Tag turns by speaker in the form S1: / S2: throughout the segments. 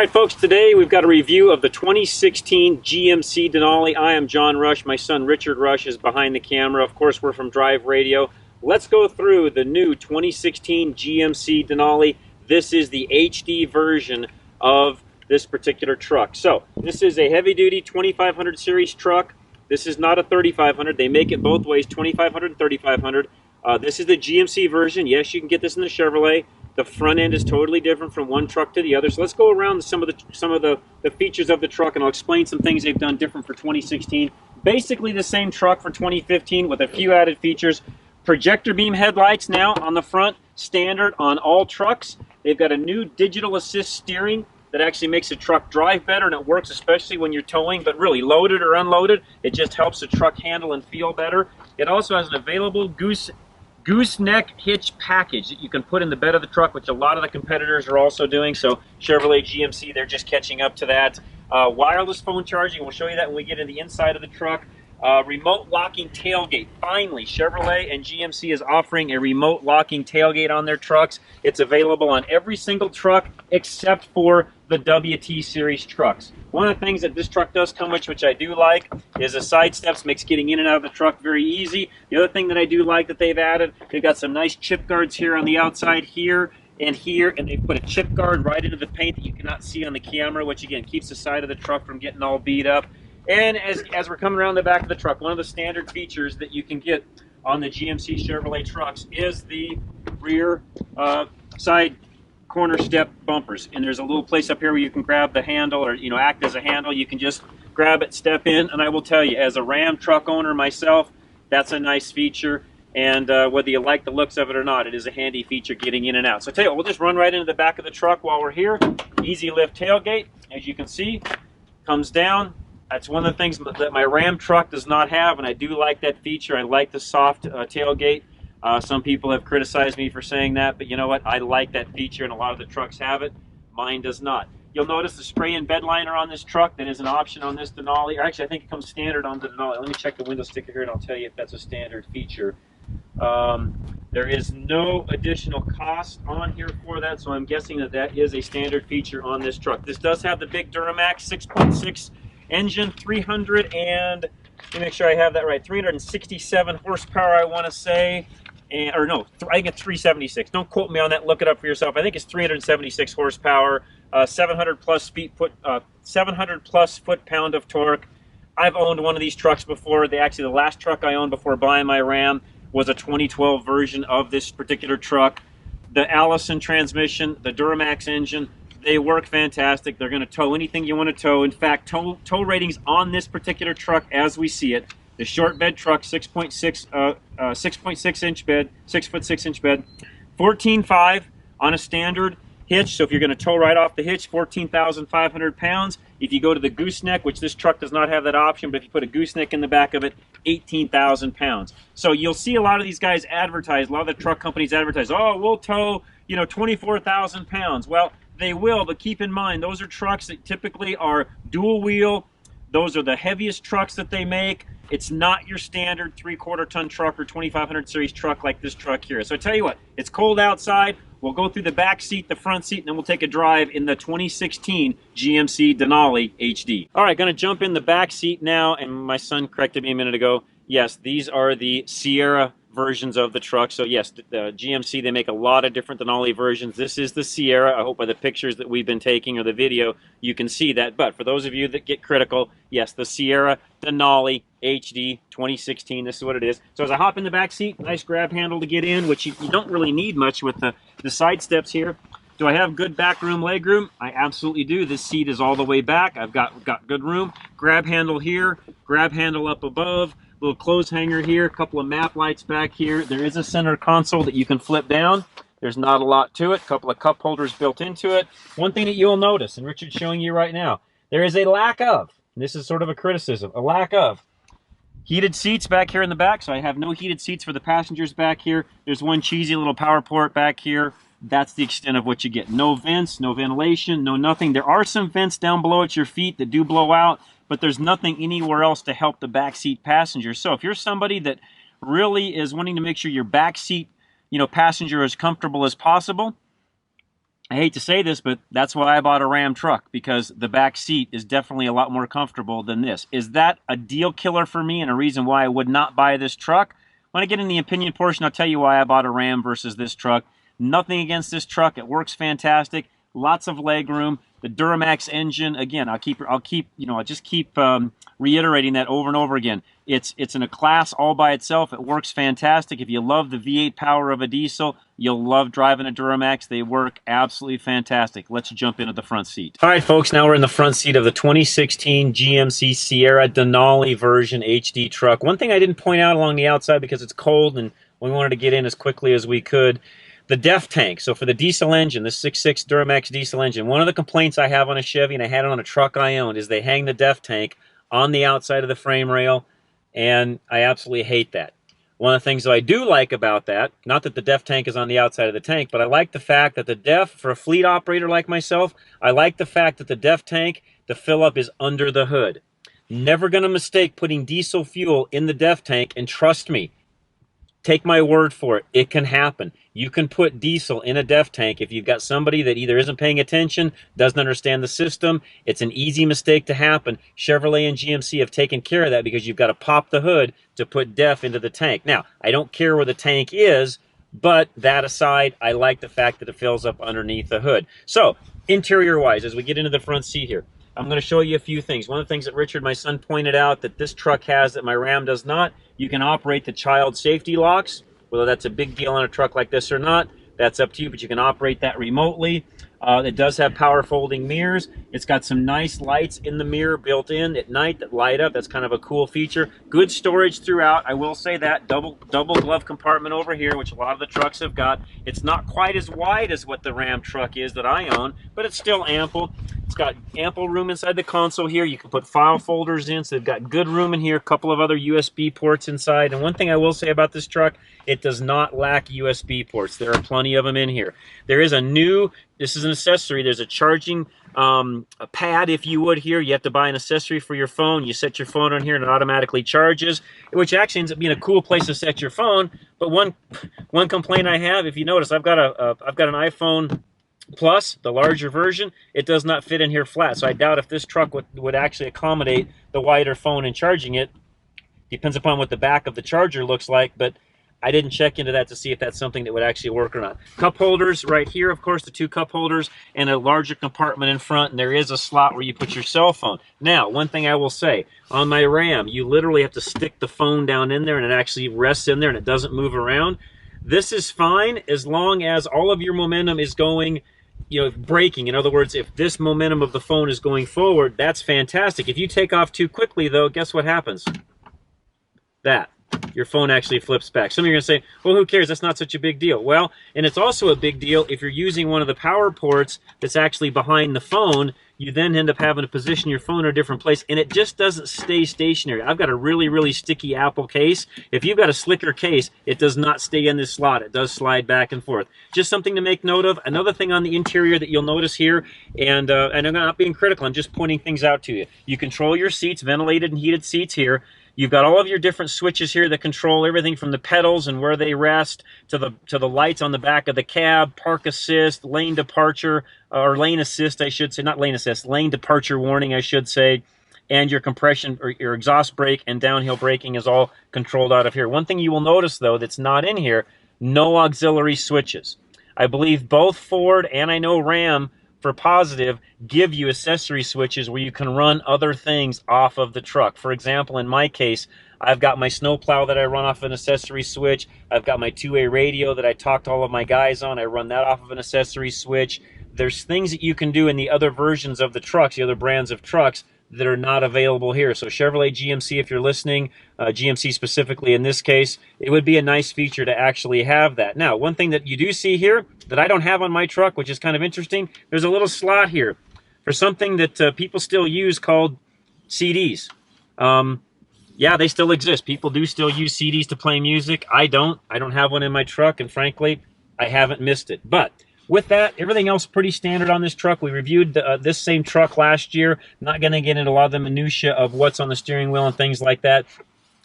S1: All right, folks, today we've got a review of the 2016 GMC Denali. I am John Rush. My son Richard Rush is behind the camera. Of course, we're from Drive Radio. Let's go through the new 2016 GMC Denali. This is the HD version of this particular truck. So this is a heavy-duty 2500 series truck. This is not a 3500. They make it both ways, 2500 and 3500. This is the GMC version. Yes, you can get this in the Chevrolet. The front end is totally different from one truck to the other. So let's go around some of the features of the truck, and I'll explain some things they've done different for 2016. Basically the same truck for 2015 with a few added features. Projector beam headlights now on the front, standard on all trucks. They've got a new digital assist steering that actually makes the truck drive better, and it works especially when you're towing, but really loaded or unloaded, it just helps the truck handle and feel better. It also has an available gooseneck hitch package that you can put in the bed of the truck, which a lot of the competitors are also doing. So Chevrolet, GMC, they're just catching up to that. Wireless phone charging, we'll show you that when we get in the inside of the truck. Remote locking tailgate. Finally, Chevrolet and GMC is offering a remote locking tailgate on their trucks. It's available on every single truck except for the WT series trucks. One of the things that this truck does come with, which I do like, is the side steps, makes getting in and out of the truck very easy. The other thing that I do like that they've added, they've got some nice chip guards here on the outside here, and they put a chip guard right into the paint that you cannot see on the camera, which again keeps the side of the truck from getting all beat up. And as we're coming around the back of the truck, one of the standard features that you can get on the GMC Chevrolet trucks is the rear side corner step bumpers. And there's a little place up here where you can grab the handle, or act as a handle. You can just grab it, step in, and I will tell you, as a Ram truck owner myself, that's a nice feature. And whether you like the looks of it or not, it is a handy feature getting in and out. So I tell you what, we'll just run right into the back of the truck while we're here. Easy lift tailgate, as you can see, comes down. That's one of the things that my Ram truck does not have, and I do like that feature. I like the soft tailgate. Some people have criticized me for saying that, but you know what? I like that feature, and a lot of the trucks have it. Mine does not. You'll notice the spray-in bed liner on this truck. That is an option on this Denali. Or actually, I think it comes standard on the Denali. Let me check the window sticker here, and I'll tell you if that's a standard feature. There is no additional cost on here for that, so I'm guessing that that is a standard feature on this truck. This does have the big Duramax 6.6 engine, 300 and, let me make sure I have that right, 367 horsepower, I want to say, or no, I think it's 376. Don't quote me on that. Look it up for yourself. I think it's 376 horsepower, 700 plus foot-pound of torque. I've owned one of these trucks before. The last truck I owned before buying my Ram was a 2012 version of this particular truck. The Allison transmission, the Duramax engine, they work fantastic. They're going to tow anything you want to tow. In fact, tow ratings on this particular truck, as we see it, the short bed truck, 6.6 inch bed, 6'6" inch bed, 14.5 on a standard hitch. So if you're going to tow right off the hitch, 14,500 pounds. If you go to the gooseneck, which this truck does not have that option, but if you put a gooseneck in the back of it, 18,000 pounds. So you'll see a lot of these guys advertise, a lot of the truck companies advertise, oh, we'll tow, 24,000 pounds. Well, they will, but keep in mind, those are trucks that typically are dual wheel. Those are the heaviest trucks that they make. It's not your standard 3/4 ton truck or 2500 series truck like this truck here. So I tell you what, it's cold outside. We'll go through the back seat, the front seat, and then we'll take a drive in the 2016 GMC Denali HD. All right, going to jump in the back seat now, and my son corrected me a minute ago. Yes, these are the Sierra versions of the truck. So yes, the GMC, they make a lot of different Denali versions. This is the Sierra. I hope by the pictures that we've been taking or the video, you can see that. But for those of you that get critical, yes, the Sierra Denali HD 2016, this is what it is. So as I hop in the back seat, nice grab handle to get in, which you don't really need much with the side steps here. Do I have good back room, leg room? I absolutely do. This seat is all the way back. I've got good room. Grab handle here, grab handle up above, little clothes hanger here, a couple of map lights back here. There is a center console that you can flip down. There's not a lot to it. A couple of cup holders built into it. One thing that you'll notice, and Richard's showing you right now, there is a lack of, and this is sort of a criticism, a lack of heated seats back here in the back. So I have no heated seats for the passengers back here. There's one cheesy little power port back here. That's the extent of what you get. No vents, no ventilation, no nothing. There are some vents down below at your feet that do blow out, but there's nothing anywhere else to help the backseat passengers. So if you're somebody that really is wanting to make sure your backseat, passenger is comfortable as possible, I hate to say this, but that's why I bought a Ram truck, because the back seat is definitely a lot more comfortable than this. Is that a deal killer for me and a reason why I would not buy this truck? When I get in the opinion portion, I'll tell you why I bought a Ram versus this truck. Nothing against this truck. It works fantastic. Lots of leg room. The Duramax engine, again, I'll just keep reiterating that over and over again. It's in a class all by itself. It works fantastic. If you love the V8 power of a diesel, you'll love driving a Duramax. They work absolutely fantastic. Let's jump into the front seat. All right, folks, now we're in the front seat of the 2016 GMC Sierra Denali version HD truck. One thing I didn't point out along the outside, because it's cold and we wanted to get in as quickly as we could, the DEF tank. So for the diesel engine, the 6.6 Duramax diesel engine, one of the complaints I have on a Chevy, and I had it on a truck I owned, is they hang the DEF tank on the outside of the frame rail, and I absolutely hate that. One of the things that I do like about that, not that the DEF tank is on the outside of the tank, but I like the fact that the DEF, for a fleet operator like myself, I like the fact that the DEF tank, the fill-up is under the hood. Never going to mistake putting diesel fuel in the DEF tank, and trust me, take my word for it, it can happen. You can put diesel in a DEF tank if you've got somebody that either isn't paying attention, doesn't understand the system. It's an easy mistake to happen. Chevrolet and GMC have taken care of that, because you've got to pop the hood to put DEF into the tank. Now, I don't care where the tank is, but that aside, I like the fact that it fills up underneath the hood. So, interior-wise, as we get into the front seat here, I'm going to show you a few things. One of the things that Richard, my son, pointed out that this truck has that my Ram does not, you can operate the child safety locks. Whether that's a big deal on a truck like this or not, that's up to you, but you can operate that remotely. It does have power folding mirrors. It's got some nice lights in the mirror built in at night that light up. That's kind of a cool feature. Good storage throughout. I will say that. Double glove compartment over here, which a lot of the trucks have got. It's not quite as wide as what the Ram truck is that I own, but it's still ample. It's got ample room inside the console here. You can put file folders in, so they've got good room in here. A couple of other USB ports inside. And one thing I will say about this truck, it does not lack USB ports. There are plenty of them in here. There is a new, this is an accessory, there's a charging a pad, if you would, here. You have to buy an accessory for your phone. You set your phone on here and it automatically charges, which actually ends up being a cool place to set your phone. But one complaint I have, if you notice, I've got an iPhone Plus, the larger version. It does not fit in here flat, so I doubt if this truck would actually accommodate the wider phone and charging it. Depends upon what the back of the charger looks like, but I didn't check into that to see if that's something that would actually work or not. Cup holders right here, of course, the two cup holders, and a larger compartment in front, and there is a slot where you put your cell phone. Now, one thing I will say, on my Ram, you literally have to stick the phone down in there, and it actually rests in there, and it doesn't move around. This is fine as long as all of your momentum is going, braking. In other words, if this momentum of the phone is going forward, that's fantastic. If you take off too quickly, though, guess what happens? Your phone actually flips back. Some of you are going to say, well, who cares? That's not such a big deal. Well, and it's also a big deal if you're using one of the power ports that's actually behind the phone. You then end up having to position your phone in a different place, and it just doesn't stay stationary. I've got a really, really sticky Apple case. If you've got a slicker case, it does not stay in this slot. It does slide back and forth. Just something to make note of. Another thing on the interior that you'll notice here, and I'm not being critical, I'm just pointing things out to you. You control your seats, ventilated and heated seats here. You've got all of your different switches here that control everything from the pedals and where they rest to the lights on the back of the cab, park assist, lane departure, or lane assist, I should say, not lane assist, lane departure warning, I should say, and your compression or your exhaust brake and downhill braking is all controlled out of here. One thing you will notice, though, that's not in here, no auxiliary switches. I believe both Ford and I know Ram, for positive, give you accessory switches where you can run other things off of the truck. For example, in my case, I've got my snowplow that I run off an accessory switch. I've got my two-way radio that I talk to all of my guys on. I run that off of an accessory switch. There's things that you can do in the other versions of the trucks, the other brands of trucks, that are not available here. So Chevrolet, GMC, if you're listening, GMC specifically in this case, it would be a nice feature to actually have that. Now, one thing that you do see here that I don't have on my truck, which is kind of interesting, there's a little slot here for something that people still use called CDs. Yeah, they still exist. People do still use CDs to play music. I don't have one in my truck, and frankly, I haven't missed it. But with that, everything else pretty standard on this truck. We reviewed this same truck last year. Not going to get into a lot of the minutia of what's on the steering wheel and things like that.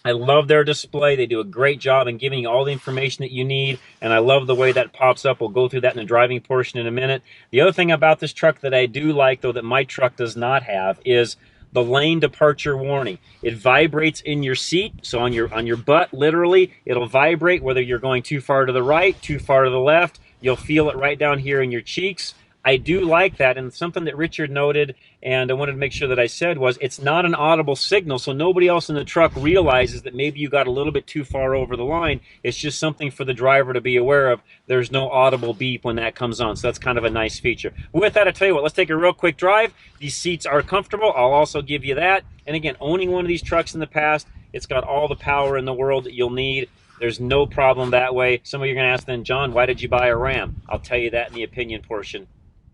S1: I love their display. They do a great job in giving you all the information that you need, and I love the way that pops up. We'll go through that in the driving portion in a minute. The other thing about this truck that I do like, though, that my truck does not have is the lane departure warning. It vibrates in your seat, so on your butt, literally, it'll vibrate whether you're going too far to the right, too far to the left. You'll feel it right down here in your cheeks. I do like that, and something that Richard noted, and I wanted to make sure that I said, was it's not an audible signal, so nobody else in the truck realizes that maybe you got a little bit too far over the line. It's just something for the driver to be aware of. There's no audible beep when that comes on, so that's kind of a nice feature. With that, I tell you what, let's take a real quick drive. These seats are comfortable. I'll also give you that. And again, owning one of these trucks in the past, it's got all the power in the world that you'll need. There's no problem that way. Some of you are going to ask then, John, why did you buy a Ram? I'll tell you that in the opinion portion.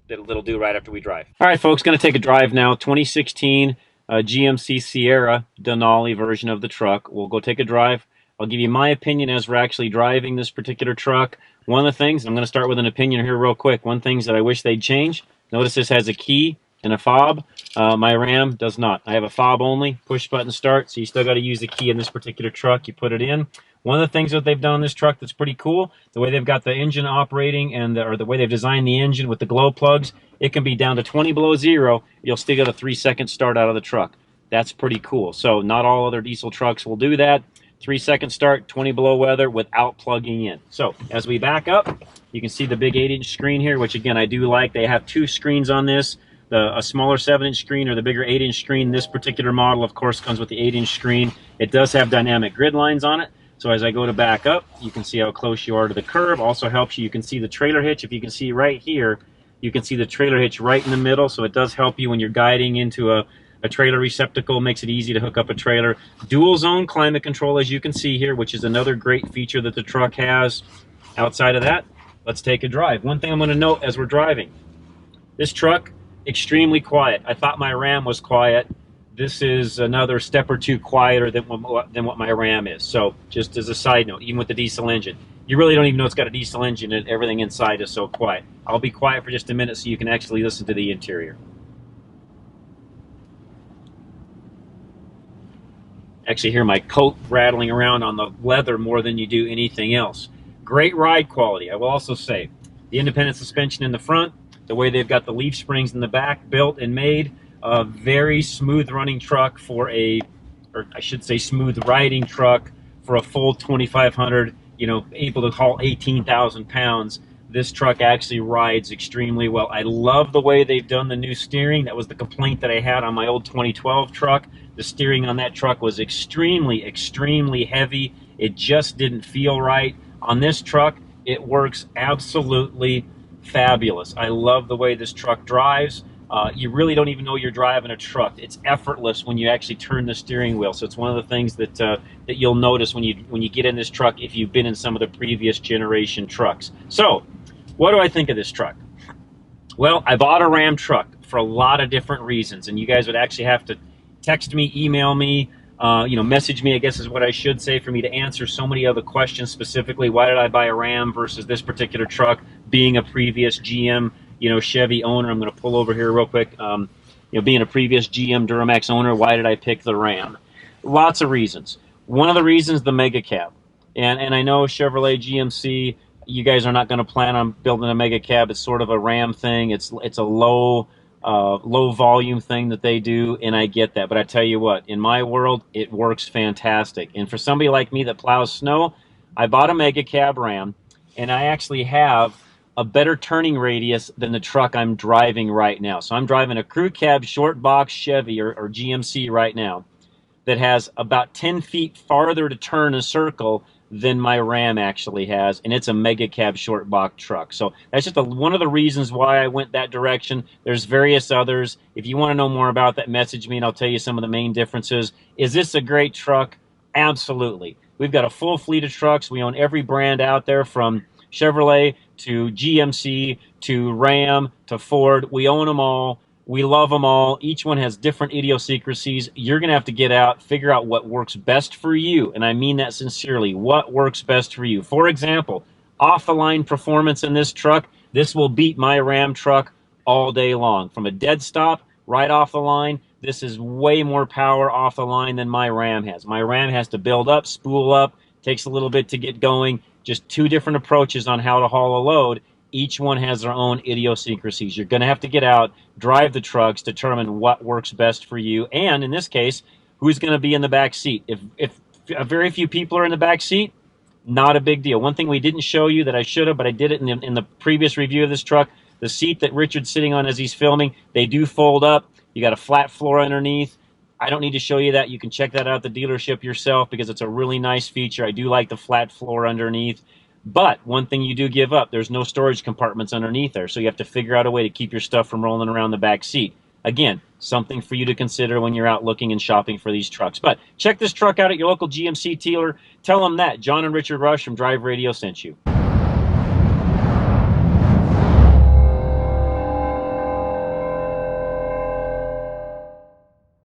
S1: That'll do right after we drive. All right, folks, going to take a drive now. 2016 GMC Sierra Denali version of the truck. We'll go take a drive. I'll give you my opinion as we're actually driving this particular truck. One of the things, I'm going to start with an opinion here real quick. One thing that I wish they'd change. Notice this has a key and a fob. My Ram does not. I have a fob only, push button start, so you still got to use the key in this particular truck. You put it in. One of the things that they've done on this truck that's pretty cool, the way they've got the engine operating or the way they've designed the engine with the glow plugs, it can be down to 20 below zero. You'll still get a 3-second start out of the truck. That's pretty cool. So not all other diesel trucks will do that. 3-second start, 20 below weather without plugging in. So as we back up, you can see the big 8-inch screen here, which again, I do like. They have 2 screens on this. A smaller 7-inch screen or the bigger 8-inch screen. This particular model, of course, comes with the 8-inch screen. It does have dynamic grid lines on it. So as I go to back up, you can see how close you are to the curb. Also helps you, you can see the trailer hitch. If you can see right here, you can see the trailer hitch right in the middle. So it does help you when you're guiding into a trailer receptacle, makes it easy to hook up a trailer. Dual zone climate control, as you can see here, which is another great feature that the truck has. Outside of that, let's take a drive. One thing I'm going to note as we're driving, this truck, extremely quiet. I thought my Ram was quiet. This is another step or two quieter than what my Ram is. So just as a side note, even with the diesel engine, you really don't even know it's got a diesel engine and everything inside is so quiet. I'll be quiet for just a minute so you can actually listen to the interior. Actually hear my coat rattling around on the leather more than you do anything else. Great ride quality. I will also say the independent suspension in the front, the way they've got the leaf springs in the back built and made, a very smooth running truck for or I should say smooth riding truck for a full 2,500, able to haul 18,000 pounds. This truck actually rides extremely well. I love the way they've done the new steering. That was the complaint that I had on my old 2012 truck. The steering on that truck was extremely, extremely heavy. It just didn't feel right. On this truck, it works absolutely fabulous. I love the way this truck drives. You really don't even know you're driving a truck. It's effortless when you actually turn the steering wheel. So it's one of the things that that you'll notice when you get in this truck if you've been in some of the previous generation trucks. So, what do I think of this truck? Well, I bought a Ram truck for a lot of different reasons, and you guys would actually have to text me, email me, message me, I guess is what I should say, for me to answer so many other questions, specifically why did I buy a Ram versus this particular truck, being a previous GM Chevy owner. I'm going to pull over here real quick. Being a previous GM Duramax owner, why did I pick the Ram? Lots of reasons. One of the reasons, the mega cab. And I know Chevrolet GMC, you guys are not going to plan on building a mega cab. It's sort of a Ram thing. It's a low volume thing that they do, and I get that. But I tell you what, in my world, it works fantastic. And for somebody like me that plows snow, I bought a mega cab Ram, and I actually have a better turning radius than the truck I'm driving right now. So I'm driving a crew cab short box Chevy or GMC right now that has about 10 feet farther to turn a circle than my Ram actually has, and it's a mega cab short box truck. So that's just one of the reasons why I went that direction. There's various others. If you want to know more about that, message me and I'll tell you some of the main differences. Is this a great truck? Absolutely. We've got a full fleet of trucks. We own every brand out there, from Chevrolet to GMC to Ram to Ford. We own them all. We love them all. Each one has different idiosyncrasies. You're going to have to get out, figure out what works best for you. And I mean that sincerely. What works best for you? For example, off-the-line performance in this truck, this will beat my Ram truck all day long. From a dead stop, right off the line, This is way more power off the line than my Ram has. My Ram has to build up, spool up, takes a little bit to get going. Just two different approaches on how to haul a load. Each one has their own idiosyncrasies. You're going to have to get out, drive the trucks, determine what works best for you, and in this case, who's going to be in the back seat. If very few people are in the back seat, not a big deal. One thing we didn't show you that I should have, but I did it in the previous review of this truck, the seat that Richard's sitting on as he's filming, they do fold up. You got a flat floor underneath. I don't need to show you that. You can check that out at the dealership yourself because it's a really nice feature. I do like the flat floor underneath. But one thing you do give up, there's no storage compartments underneath there, so you have to figure out a way to keep your stuff from rolling around the back seat. Again, something for you to consider when you're out looking and shopping for these trucks. But check this truck out at your local GMC dealer. Tell them that John and Richard Rush from Drive Radio sent you.